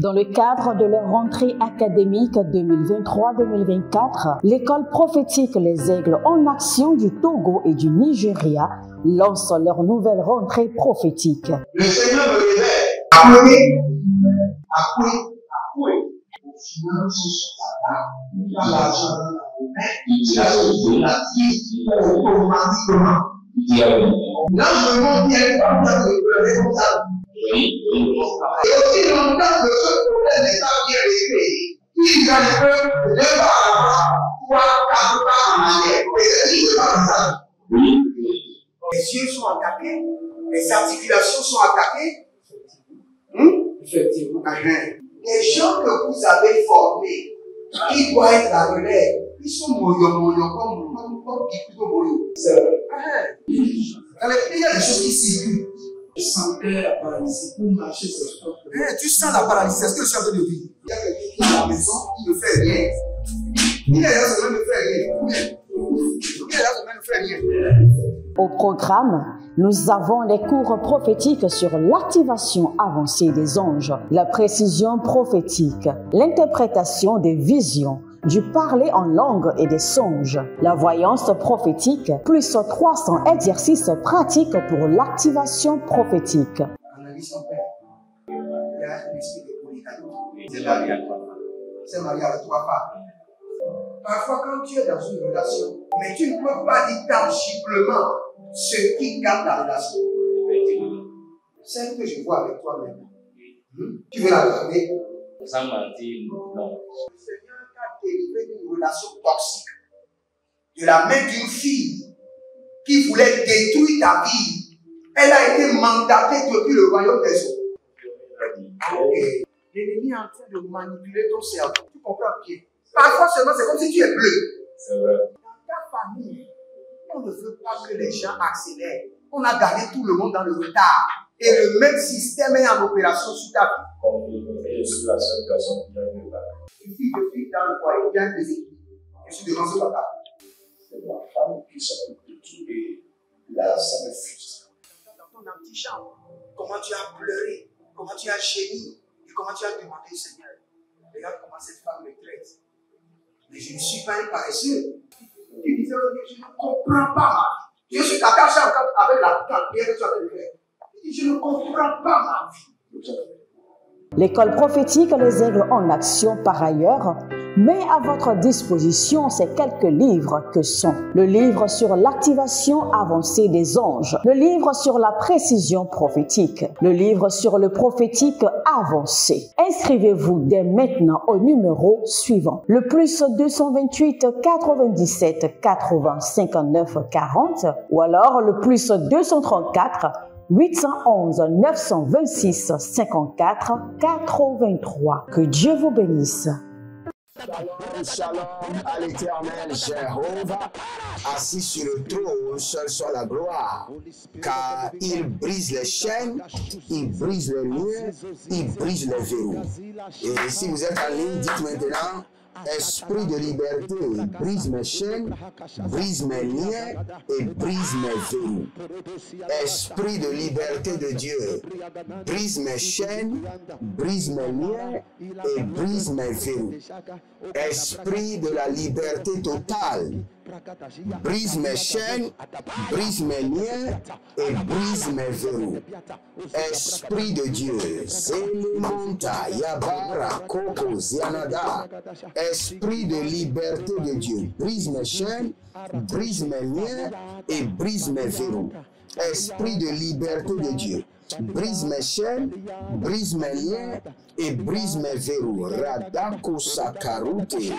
Dans le cadre de leur rentrée académique 2023-2024, l'école prophétique Les Aigles en Action du Togo et du Nigeria lance leur nouvelle rentrée prophétique. Le Seigneur me révèle. Appuyez. Au final, il a l'argent dans la automatiquement. Là, je me montre qu'il y a une femme qui est responsable. Et aussi longtemps que ce problème n'est pas bien réglé, il y a un peu de pas à l'avant, 3, 4 pas en arrière. Et c'est pas ça. Les yeux sont attaqués, les articulations sont attaquées. Effectivement. Les gens que vous avez formés, qui doivent être la relève, ils sont moyons comme plutôt moyons. C'est vrai. Dans les pays, il y a des choses qui circulent. Je sentais la paralysie pour marcher sur ce sport. Tu sens la paralysie, c'est ce que je suis en train de dire. Il y a quelqu'un qui est à la maison, qui ne fait rien. Il est là, ça ne fait rien. Il est là, ça ne fait rien. Au programme, nous avons les cours prophétiques sur l'activation avancée des anges, la précision prophétique, l'interprétation des visions, du parler en langue et des songes, la voyance prophétique, plus 300 exercices pratiques pour l'activation prophétique. Analyse son père. Il y a un esprit de polygamie. C'est marié à 3 femmes. C'est marié à 3 femmes. Parfois, quand tu es dans une relation, mais tu ne peux pas dire tangiblement ce qui garde la relation. Celle que je vois avec toi maintenant. Tu veux la regarder? Sans mentir, non. Le Seigneur t'a délivré d'une relation toxique. De la main d'une fille qui voulait détruire ta vie. Elle a été mandatée depuis le royaume des eaux. L'ennemi est en train de manipuler ton cerveau. Tu comprends bien? Parfois seulement, c'est comme si tu es bleu. C'est vrai. Dans ta famille, on ne veut pas que les gens accélèrent. On a gardé tout le monde dans le retard. Et le même système est en opération sur ta vie. Je suis la seule personne qui a vu ça. Une fille de fille dans le foyer, il y a des équipes. Je suis devant ce papa. C'est ma femme qui s'occupe de tout et là, ça me frustre. Dans ton antichambre, comment tu as pleuré, comment tu as gémi et comment tu as demandé au Seigneur. Regarde comment cette femme me traite. Mais je ne suis pas un paresseux. Tu disais, je ne comprends pas ma vie. Je suis attaché avec la prière que tu as fait de faire. Je ne comprends pas ma vie. L'école prophétique Les Aigles en Action, par ailleurs, met à votre disposition ces quelques livres que sont le livre sur l'activation avancée des anges, le livre sur la précision prophétique, le livre sur le prophétique avancé. Inscrivez-vous dès maintenant au numéro suivant, le plus 228 97 80 59 40 ou alors le plus 234 811 926 54 83. Que Dieu vous bénisse. Shalom à l'Éternel Jéhovah, assis sur le trône, seul soit la gloire, car il brise les chaînes, il brise les liens, il brise les verrous. Et si vous êtes en ligne, dites maintenant: Esprit de liberté, brise mes chaînes, brise mes liens et brise mes verrous. Esprit de liberté de Dieu, brise mes chaînes, brise mes liens et brise mes verrous. Esprit de la liberté totale, brise mes chaînes, brise mes liens et brise mes verrous. Esprit de Dieu, Selemonta, Yabara, Koko, Zianada. Esprit de liberté de Dieu, brise mes chaînes, brise mes liens et brise mes verrous. Esprit de liberté de Dieu, brise mes chaînes, brise mes liens et brise mes verrous. Radako Sakarute,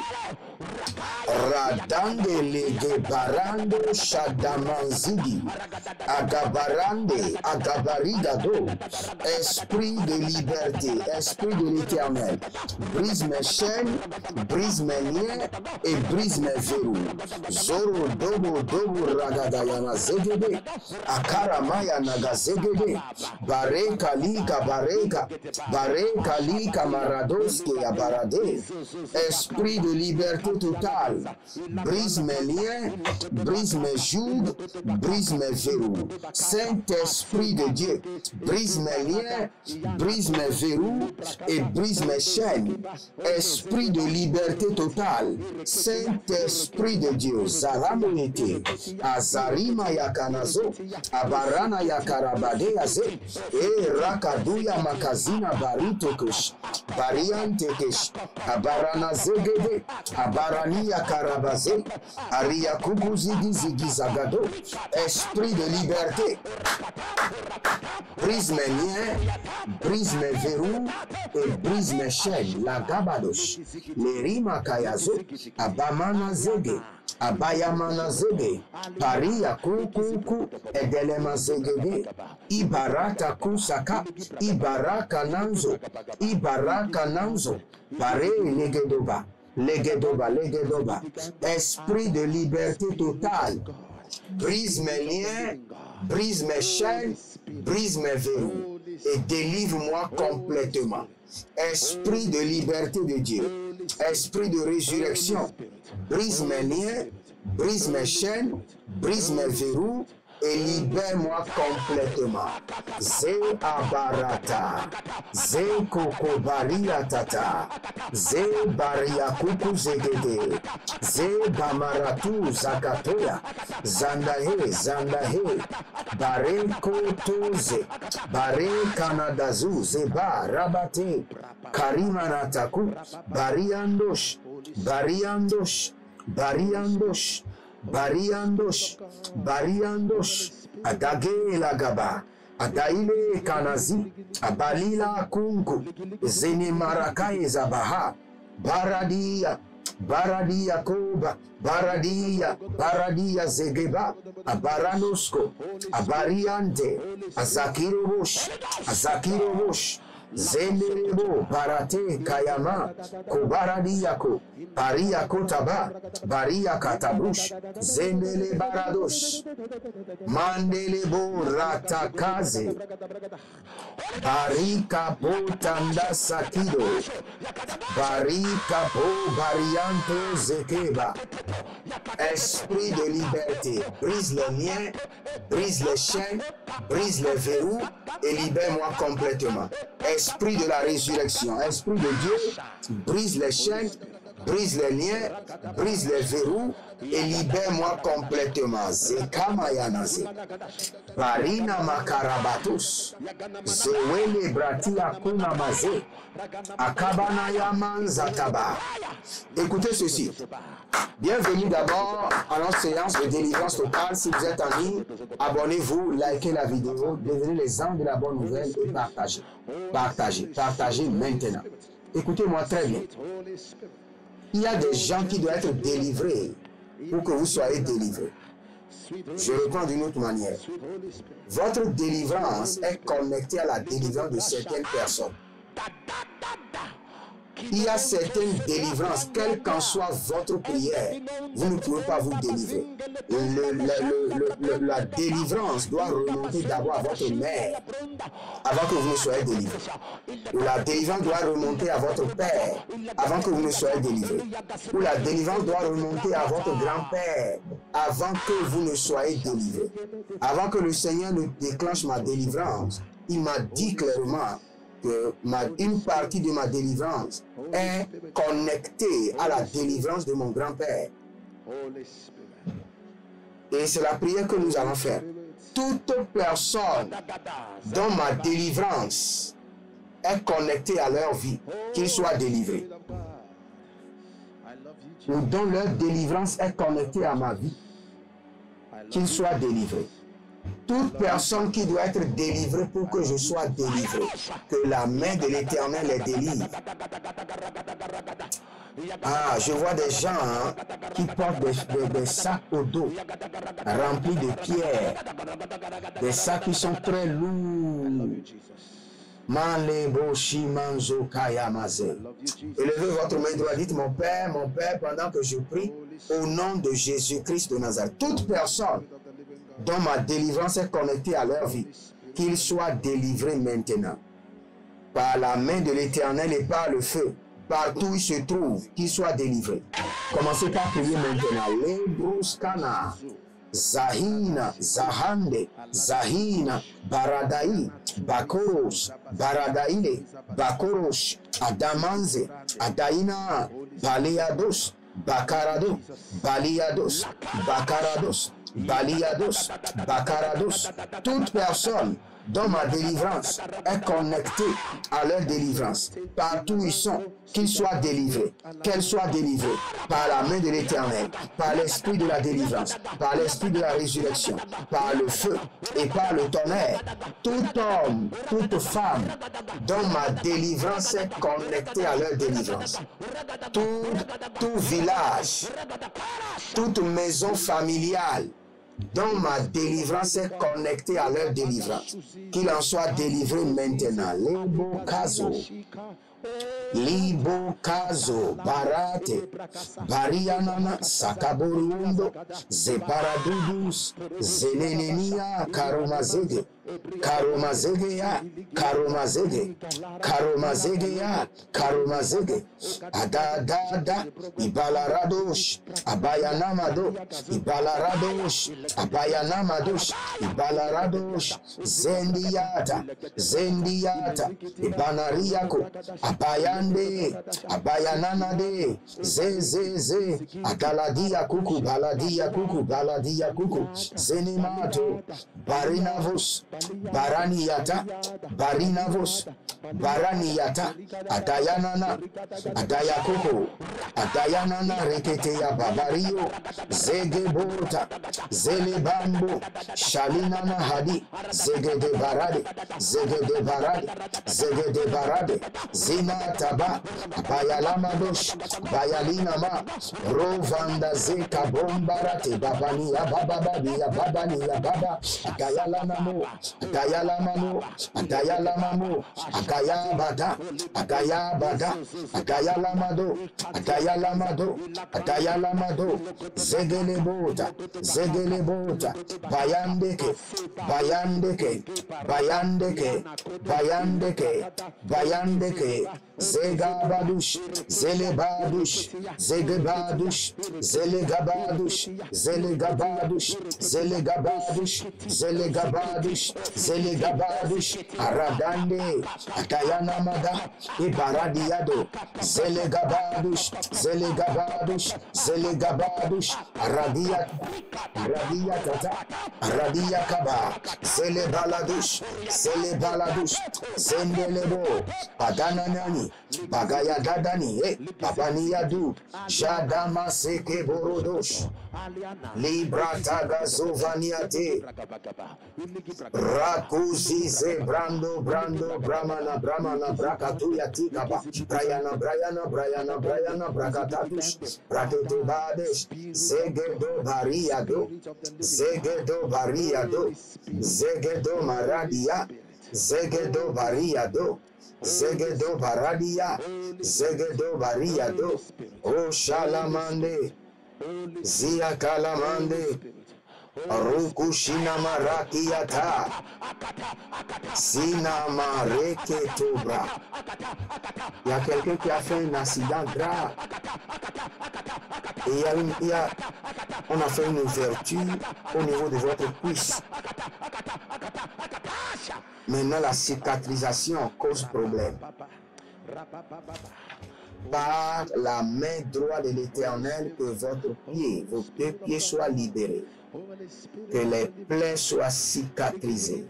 Radande Legebarando Shadamanzigi, Agabarande, Agabarigado. Esprit de liberté, esprit de l'Éternel, brise mes chaînes, brise mes liens et brise mes verrous. Zoro Dobo Dobo Ragadayana Zegede, Akaramaya Naga Zegede, Bareka lika bareka. Bareka lika maradoske ya barade. Esprit de liberté totale. Brise mes liens, brise mes jougs, brise mes verrous. Saint-Esprit de Dieu, brise mes liens, brise mes verrous et brise mes chaînes. Esprit de liberté totale. Saint-Esprit de Dieu, Zaramonete, Azarima yakanazo, Abarana yakarabade aze, e Rakaduya makazina barito kesh, Bariante kesh, Abarana zegede, Abarani yakarabaze, Aria kuku zigi zigi zagado. Esprit de liberté, brise mes liens, brise mes verrous et brise mes chaînes. La gabadosh, les rima kayazo, Abamana zege, Abayamana zege, Paria kuku, Edelema zegede, Ibarata kusaka, Ibaraka nanzo, Pare legedoba, legedoba. Esprit de liberté totale. Brise mes liens, brise mes chaînes, brise mes verrous et délivre-moi complètement. Esprit de liberté de Dieu, esprit de résurrection, brise mes liens, brise mes chaînes, brise mes verrous et libère-moi complètement. Ze abarata, ze koko baria tata, ze baria kuku zegede, ze bamaratu zakatoya, zandahe, bare kotoze, bare kanadazu, zeba rabate, karimanataku, bariandosh, adage lagaba, adaile kanazi, abalila kunku, zene marakae zabaha, baradia koba, baradia zegeba, abaranosko, abariante, azakirobosh, Zenderebo barate kayama kobaradiako paria kotaba baria katabush zendele baradosh mandelebo ratakaze barika potanda sakido barika po barianto zekeba. Esprit de liberté, brise les liens, brise les chaînes, brise les verrous et libère-moi complètement. Esprit de la résurrection, esprit de Dieu, brise les chaînes, brise les liens, brise les verrous et libère-moi complètement. Zekamayanase, Barina makarabatus, Zewele bratia kunamaze, Akabana yaman zataba. Écoutez ceci. Bienvenue d'abord à notre séance de délivrance totale. Si vous êtes en ligne, abonnez-vous, likez la vidéo, devenez les anges de la bonne nouvelle et partagez. Partagez maintenant. Écoutez-moi très bien. Il y a des gens qui doivent être délivrés pour que vous soyez délivrés. Je reprends d'une autre manière. Votre délivrance est connectée à la délivrance de certaines personnes. Il y a certaines délivrances, quelle qu'en soit votre prière, vous ne pouvez pas vous délivrer. La délivrance doit remonter d'abord à votre mère avant que vous ne soyez délivré. La délivrance doit remonter à votre père avant que vous ne soyez délivré. Ou la délivrance doit remonter à votre grand-père avant que vous ne soyez délivré. Avant que le Seigneur ne déclenche ma délivrance, il m'a dit clairement que une partie de ma délivrance est connectée à la délivrance de mon grand-père. Et c'est la prière que nous allons faire. Toute personne dont ma délivrance est connectée à leur vie, qu'ils soient délivrés. Ou dont leur délivrance est connectée à ma vie, qu'ils soient délivrés. Toute personne qui doit être délivrée pour que je sois délivré, que la main de l'Éternel les délivre. Ah, je vois des gens qui portent des sacs au dos remplis de pierres, des sacs qui sont très lourds. Élevez votre main droite, dites mon Père, pendant que je prie, au nom de Jésus-Christ de Nazareth. Toute personne dont ma délivrance est connectée à leur vie, qu'il soit délivré maintenant. Par la main de l'Éternel et par le feu, partout où il se trouve, qu'il soit délivré. Commencez par prier maintenant. Lebruskana, Zahina, Zahande, Zahina, Baradai, Bakoros, Baradaile, Bakoros, Adamanze, Adaina, Baleados, Bakarado, Baliados, Bakarados, Baliados, Bakarados. Toute personne dont ma délivrance est connectée à leur délivrance, partout où ils sont, qu'ils soient délivrés, qu'elles soient délivrées par la main de l'Éternel, par l'esprit de la délivrance, par l'esprit de la résurrection, par le feu et par le tonnerre. Tout homme, toute femme dont ma délivrance est connectée à leur délivrance, tout village, toute maison familiale dont ma délivrance est connectée à leur délivrance, qu'il en soit délivré maintenant. Libo Kazo, Barate, Barianana, Sakaborundo, Zeparadudus, Zenenia, Karomazege, Karomazegea, Karomazege, Karomazegea, Karomazege, Adadada, Ibalaradosh, Abayanamado, Ibalaradosh, Abayanamadosh, Ibalaradosh, Zendiata, Zendiata, Ibanariako, Abayande, Abayananade, Zezeze, Agaladia Kuku, Baladia Kuku, Baladia Kuku, Zenimato, Barinavos, Baraniata, Barinavos, Baraniata, Adayanana, Adayakoko, Adayanana, Reketea Babario, Zegebota, Zelebambo, Shalinana Hadi, Zegede Barade, Zegede Barade, Zegede Barade, Zina Taba, Bayalamadosh, Bayalinama, Rovanda Zeka Bombarate, Babania Bababia, Babania Baba, Agayalamamo, Agayalamamo, Agayalamamo, Agayabada, Agayabada, Agayalamado, Agayalamado, Agayalamado, Zegelebota, Zegelebota, Bayandeke, Bayandeke, Bayandeke, Bayandeke, Bayandeke, Zegabadush, Zelebadush, Zegebadush, Zelegabadush, Zelegabadush, Zelegabadush, Zelegabadush, Zelegabadush, Aradande, Akayanamada, Ibaradiado, Zelegabadush, Zelegabadush, Zelegabadush, Aradia, Aradia Kata, Aradia Kaba, Zelebaladush, Zelebaladush, Zendelebo, Padananani, Bagaya Dadani, Babaniadu, Jadama Seke Borodosh, Libra Taga Zovaniate, Rakuzi Brando, Brando, Brahmana, Brahmana, Brakatuya Tikaba, Briana, Briana, Briana, Briana, Brakatatus, Pratetu Badesh, Zegedo Bariado, Zegedo Bariado, Zegedo Maradia, Zegedo Bariado, Zegedo Baradia, Zegedo Bariado, O Shalamande, Zia Kalamande, Rukushina Marakiata, Sinama Reketobra. Il y a quelqu'un qui a fait un accident grave. Et on a fait une ouverture au niveau de votre cuisse. Maintenant, la cicatrisation cause problème. Par la main droite de l'Éternel, que votre pied, vos deux pieds soient libérés. Que les plaies soient cicatrisées.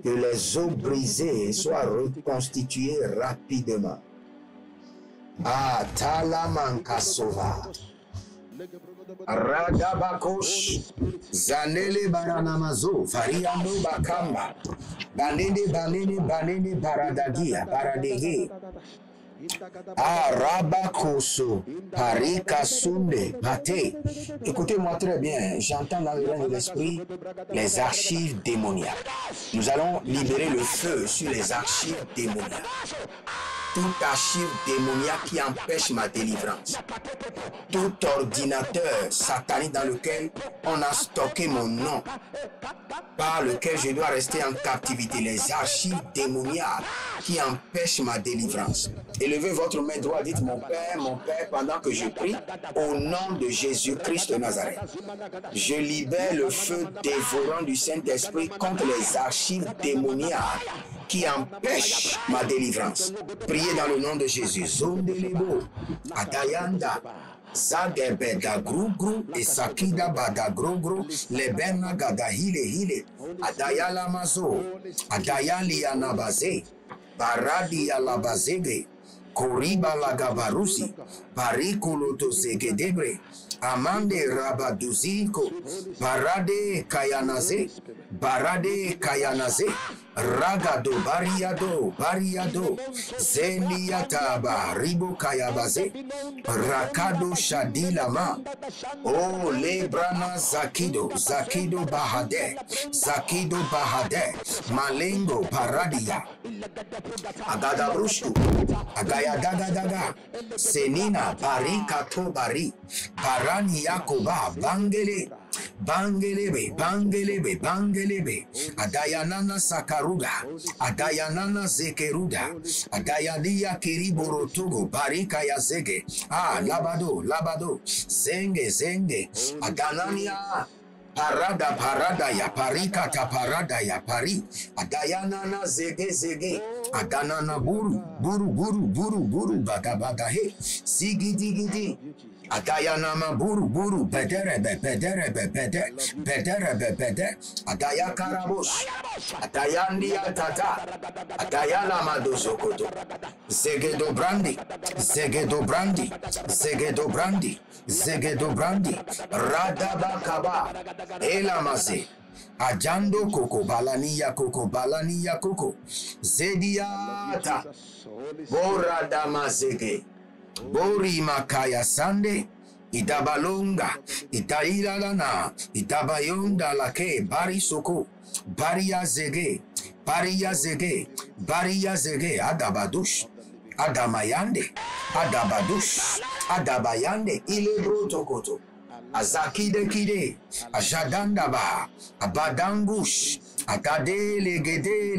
Que les os brisés soient reconstitués rapidement. Ah, Talamanka Sova. Ragabakosh, Zanele Baranamazo, Variano Bakamba, Banene, Banene, Banene, Baradagia, Baradege, Arabakoso, Parika Sunde, Pate. Écoutez-moi très bien, j'entends dans le règne de l'esprit les archives démoniaques. Nous allons libérer le feu sur les archives démoniaques. toute archive démoniaque qui empêche ma délivrance, tout ordinateur satanique dans lequel on a stocké mon nom, par lequel je dois rester en captivité, les archives démoniaques qui empêchent ma délivrance. Élevez votre main droite, dites mon Père, pendant que je prie, au nom de Jésus-Christ de Nazareth. Je libère le feu dévorant du Saint-Esprit contre les archives démoniaques qui empêchent ma délivrance. Priez dans le nom de Jésus. Zondelebo, Adayanda, Zagebeda Grugru, et Sakida Bada Grugru, Lebena Gada Hile, Adayala Mazo, Adayali Anabaze, Baradi Alabazege, Koriba Lagabarusi, Parikuloto Zegedebre, Amande Rabaduziko, Barade Kayanaze, Ragado Bariado, Zeniataba, Ribo Kayabaze, Rakado Shadilama, Oh Lebrana Zakido Bahade, Malengo Paradia, Agada Brushtu, Agaya Daga, Senina, Barikato Bari, Barani Yakoba, Bangelebe, Adayanana Sakaruda, Adayanana Zekeruda, Adayalia Kiriborotogo, Barika Yazege, Labado, Zenge, Adanania, Parada ya parika ta parada ya pari, Adayanana zege, Adanana buru, bada he, Sigidi, Adayanama buru, bedere, Adaya Karabosh, Adayandia Tata, Adayala Madozokoto, Zegedo Brandi, Radabakaba, Elamaze, Ajando Koko, Balania Koko, Zediata, Boradamazege, Bori Makaya Sande, Idabalonga, Itairalana, Itabayonda Lake, Barisoko, Baria Zege, Adabadush, Adabayande, Ilebro Tokoto, Azakide Kide, Ajadandaba, Abadangush, Atade legede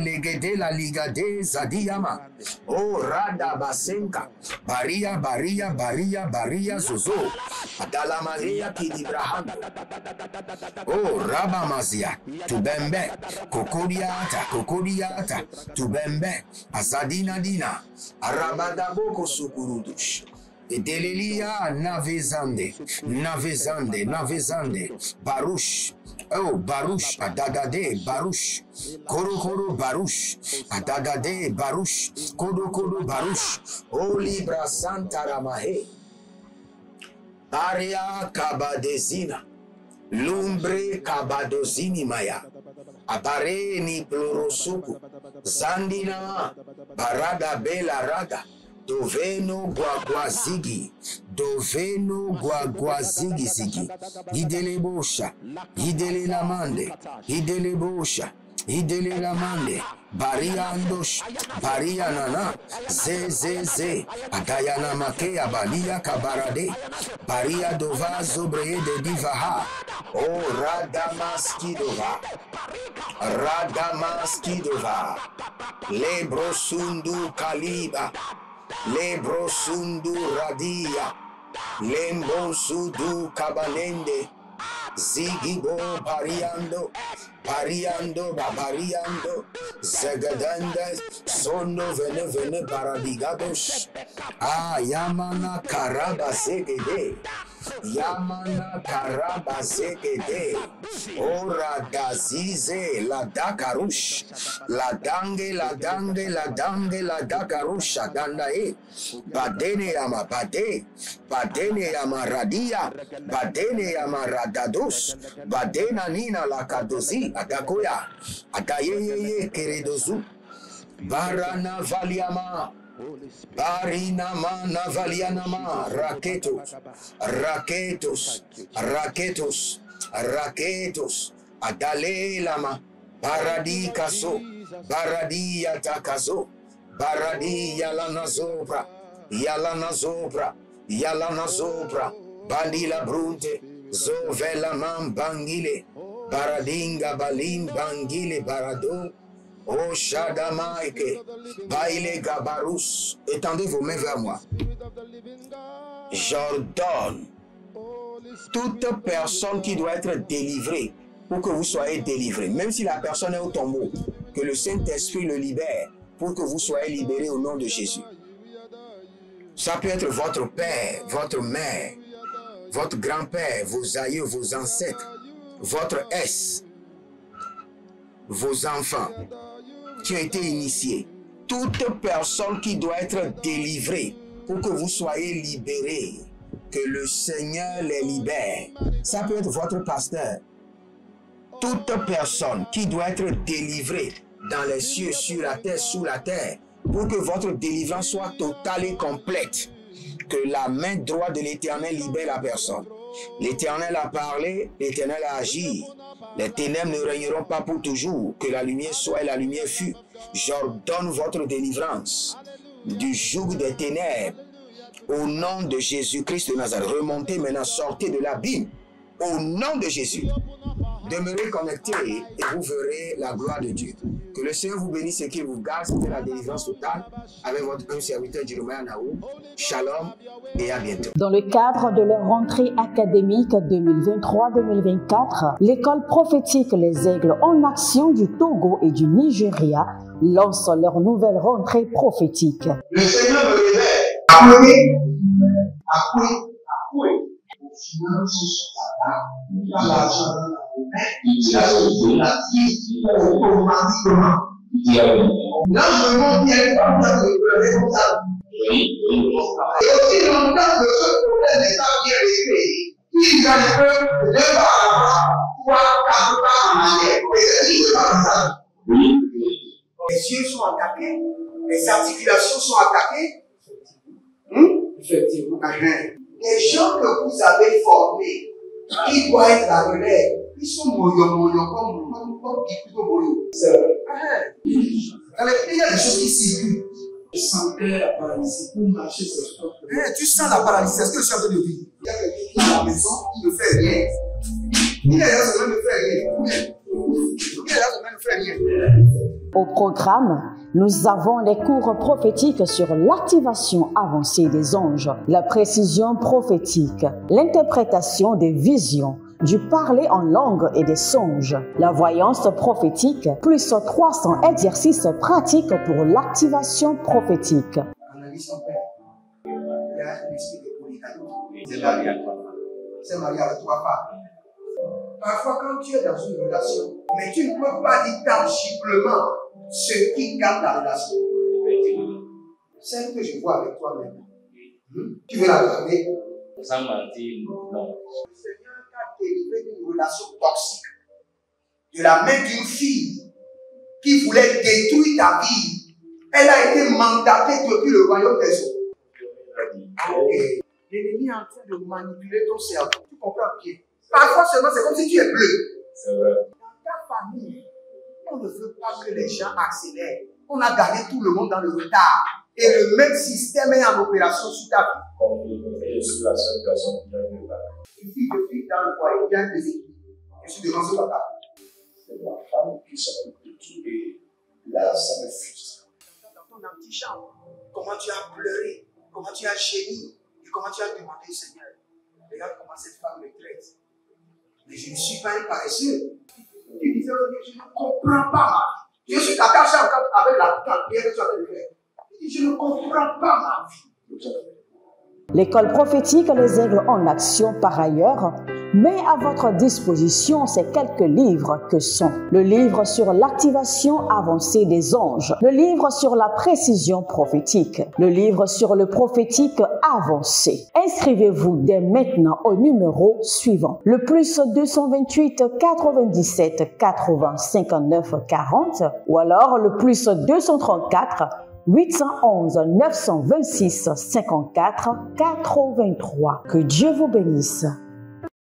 la ligade Zadiyama, O Rada Basenka, Baria Zozo, Adala Maria Kidibrahando, O Rabamazia, Tubembe, Kokodiata, Tubembe, Azadina Dina, Arabadaboko Sukurudush. Delelia navezande, Baruch, Adadade, Baruch, Koro, Baruch, Adadade, Baruch, Kodo, Baruch, O Libra Santa Ramahe, Aria Kabadezina, Lumbre Kabadozini Maya, Abareni Plorosuku, Zandina, Barada Bela Rada, Doveno Guaguazigi, Zigi, Idele Bosha, Idele Lamande, Bariandosh, Barianana, Ze, Adayana Makea, Balia Kabarade, Baria Dova Zobre de Divaha, O Radamaskidova, Lebro Sundu Kaliba, Lebro Sundu Radia, Lembo Sudu Kabalende, Zigibo Bariando, Zagadanda, Sono Vene Baradigados, Yamana Karaba Zegede, Ora Dazize, La Dakarush, La Dange, La Dakarusha, Dandae, Badene Amaradia, Badene Amaradados, Badena Nina La Kadozi, Adakoya, Adaye Keredozu, Barana Valiama, Barinama Navalianama, Raketos, Adale Lama, Baradi Takazo, Baradi Yalana Zobra, Yalana Zobra, Yalana Zobra, Balila Brunte, Zovela Man Bangile, Baradinga Balim Bangile Barado, O Shadamaike, Baile Gabarus. Étendez vos mains vers moi. J'ordonne toute personne qui doit être délivrée pour que vous soyez délivrés, même si la personne est au tombeau, que le Saint-Esprit le libère pour que vous soyez libérés au nom de Jésus. Ça peut être votre père, votre mère, votre grand-père, vos aïeux, vos ancêtres, votre S, vos enfants qui ont été initiés. Toute personne qui doit être délivrée pour que vous soyez libérés, que le Seigneur les libère. Ça peut être votre pasteur. Toute personne qui doit être délivrée dans les cieux, sur la terre, sous la terre, pour que votre délivrance soit totale et complète. Que la main droite de l'Éternel libère la personne. L'Éternel a parlé, l'Éternel a agi. Les ténèbres ne régneront pas pour toujours. Que la lumière soit et la lumière fût. J'ordonne votre délivrance du joug des ténèbres. Au nom de Jésus-Christ de Nazareth. Remontez maintenant, sortez de l'abîme. Au nom de Jésus. Demeurez connectés et vous verrez la gloire de Dieu. Que le Seigneur vous bénisse et qu'il vous garde. C'était la délivrance totale avec votre un serviteur Jeremiah Naou. Shalom et à bientôt. Dans le cadre de leur rentrée académique 2023-2024, l'école prophétique Les Aigles en Action du Togo et du Nigeria lance leur nouvelle rentrée prophétique. Le Seigneur me révèle. Appuyez. Finance sur ta table, dans l'argent dans la main, il a sauvé la vie automatiquement. Là, je monte bien comme ça, je peux responsable. Et aussi longtemps que ce problème n'est pas bien réglé, il y a des peuples de par avant, 3, 4 pas en arrière. Et c'est ce qui se passe ça. Les yeux sont attaqués, les articulations sont attaquées. Effectivement. Les gens que vous avez formés, qui doivent être la relève, ils sont moyons comme plutôt moyons. C'est vrai. Dans les pays, il y a des choses qui circulent. Je sentais la paralysie pour marcher sur le sport. Tu sens la paralysie, c'est ce que je suis en train de dire. Il y a quelqu'un qui est à la maison, qui ne fait rien. Il y a des gens qui ne fait rien. Au programme, nous avons les cours prophétiques sur l'activation avancée des anges, la précision prophétique, l'interprétation des visions, du parler en langue et des songes, la voyance prophétique, plus 300 exercices pratiques pour l'activation prophétique. Analyse son père. Il y a un esprit de polygamie. C'est marié à trois femmes. C'est marié à trois femmes. Parfois, quand tu es dans une relation, mais tu ne peux pas dire tangiblement ce qui garde la relation. Celle que je vois avec toi maintenant. Tu veux la regarder? Sans mentir, non. Le Seigneur t'a délivré d'une relation toxique. De la main d'une fille qui voulait détruire ta vie. Elle a été mandatée depuis le royaume des eaux. L'ennemi est en train de manipuler ton cerveau. Tu comprends bien? Parfois seulement, c'est comme si tu es bleu. C'est vrai. Dans ta famille, on ne veut pas que les gens accélèrent. On a gardé tout le monde dans le retard. Et le même système est en opération sur ta vie. Comme je suis la seule personne qui a vu ça. Une fille de fille dans le foyer, bien déséquilibrée. Je suis devant ce papa. C'est ma femme qui s'occupe de tout et là, ça me frustre. Dans ton antichambre, comment tu as pleuré, comment tu as gémi et comment tu as demandé au Seigneur. Regarde comment cette femme me traite. Mais je ne suis pas un paresseux. Tu disais, je ne comprends pas ma vie. Je suis attaché avec la prière que tu as fait de faire. Je ne comprends pas ma vie. L'école prophétique Les Aigles en Action, par ailleurs, met à votre disposition ces quelques livres que sont le livre sur l'activation avancée des anges, le livre sur la précision prophétique, le livre sur le prophétique avancé. Inscrivez-vous dès maintenant au numéro suivant, le plus 228 97 80 59 40 ou alors le plus 234 811 926 54 83. Que Dieu vous bénisse.